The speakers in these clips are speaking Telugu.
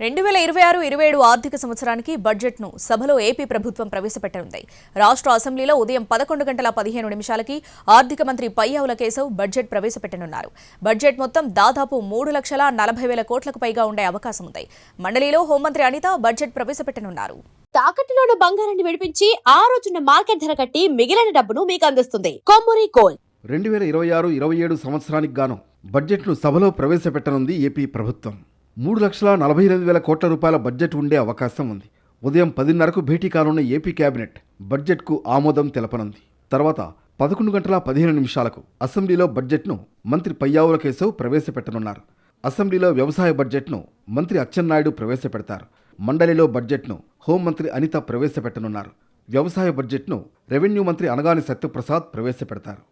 2026-27 ఆర్థిక సంవత్సరానికి బడ్జెట్ను సభలో ఏపీ ప్రభుత్వం ప్రవేశపెట్టనుంది. రాష్ట్ర అసెంబ్లీలో ఉదయం 11:15 ఆర్థిక మంత్రి పయ్యావుల కేశవ్ బడ్జెట్ ప్రవేశపెట్టనున్నారు. బడ్జెట్ మొత్తం దాదాపు 3,40,000 కోట్లకు పైగా ఉండే అవకాశం ఉంది. మండలిలో హోంమంత్రి అనిత బడ్జెట్ ప్రవేశపెట్టనున్నారు. తాకట్టులోని బంగారాన్ని విడిపించి ఆ రోజున మార్కెట్ ధర కట్టి మిగిలిన డబ్బును మీకు అందిస్తుంది కొమ్మూరి గోల్డ్. 2026-27 సంవత్సరానికి గాను బడ్జెట్ను సభలో ప్రవేశపెట్టనుంది ఏపీ ప్రభుత్వం. 3,48,000 కోట్ల రూపాయల బడ్జెట్ ఉండే అవకాశం ఉంది. ఉదయం 10:30కు భేటీ కానున్న ఏపీ కేబినెట్ బడ్జెట్కు ఆమోదం తెలపనుంది. తర్వాత 11:15 అసెంబ్లీలో బడ్జెట్ను మంత్రి పయ్యావుల కేశవ్ ప్రవేశపెట్టనున్నారు. అసెంబ్లీలో వ్యవసాయ బడ్జెట్ను మంత్రి అచ్చెన్నాయుడు ప్రవేశపెడతారు. మండలిలో బడ్జెట్ను హోంమంత్రి అనిత ప్రవేశపెట్టనున్నారు. వ్యవసాయ బడ్జెట్ను రెవెన్యూ మంత్రి అనగాని సత్యప్రసాద్ ప్రవేశపెడతారు.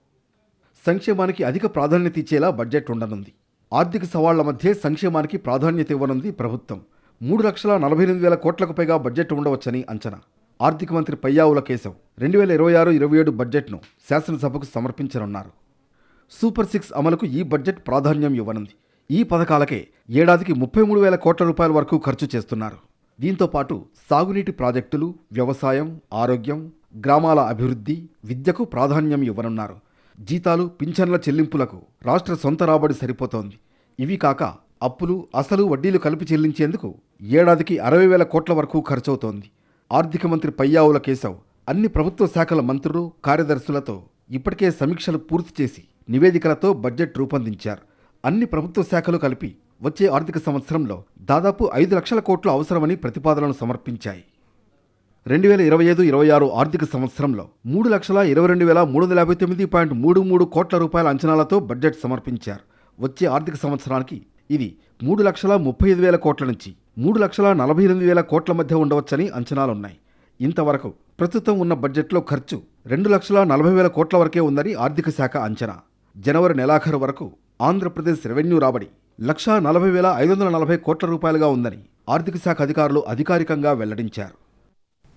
సంక్షేమానికి అధిక ప్రాధాన్యత ఇచ్చేలా బడ్జెట్ ఉండనుంది. ఆర్థిక సవాళ్ల మధ్య సంక్షేమానికి ప్రాధాన్యత ఇవ్వనుంది ప్రభుత్వం. 3,48,000 కోట్లకు పైగా బడ్జెట్ ఉండవచ్చని అంచనా. ఆర్థిక మంత్రి పయ్యావుల కేశవ్ 2026-27 బడ్జెట్ను శాసనసభకు సమర్పించనున్నారు. సూపర్ 6 అమలుకు ఈ బడ్జెట్ ప్రాధాన్యం ఇవ్వనుంది. ఈ పథకాలకే ఏడాదికి 33,000 కోట్ల రూపాయల వరకు ఖర్చు చేస్తున్నారు. దీంతో పాటు సాగునీటి ప్రాజెక్టులు, వ్యవసాయం, ఆరోగ్యం, గ్రామాల అభివృద్ధి, విద్యకు ప్రాధాన్యం ఇవ్వనున్నారు. జీతాలు, పింఛన్ల చెల్లింపులకు రాష్ట్ర సొంత రాబడి సరిపోతోంది. ఇవి కాక అప్పులు, అసలు, వడ్డీలు కలిపి చెల్లించేందుకు ఏడాదికి 60,000 కోట్ల వరకు ఖర్చవుతోంది. ఆర్థిక మంత్రి పయ్యావుల కేశవ్ అన్ని ప్రభుత్వ శాఖల మంత్రులు, కార్యదర్శులతో ఇప్పటికే సమీక్షలు పూర్తి చేసి నివేదికలతో బడ్జెట్ రూపొందించారు. అన్ని ప్రభుత్వ శాఖలు కలిపి వచ్చే ఆర్థిక సంవత్సరంలో దాదాపు 5 లక్షల కోట్లు అవసరమని ప్రతిపాదనలు సమర్పించాయి. 2025-26 ఆర్థిక సంవత్సరంలో 3,22,359.33 కోట్ల రూపాయల అంచనాలతో బడ్జెట్ సమర్పించారు. వచ్చే ఆర్థిక సంవత్సరానికి ఇది 3,35,000 కోట్ల నుంచి 3,48,000 కోట్ల మధ్య ఉండవచ్చని అంచనాలున్నాయి. ఇంతవరకు ప్రస్తుతం ఉన్న బడ్జెట్లో ఖర్చు 2,40,000 కోట్ల వరకే ఉందని ఆర్థిక శాఖ అంచనా. జనవరి నెలాఖరు వరకు ఆంధ్రప్రదేశ్ రెవెన్యూ రాబడి 1,40,540 కోట్ల రూపాయలుగా ఉందని ఆర్థిక శాఖ అధికారులు అధికారికంగా వెల్లడించారు.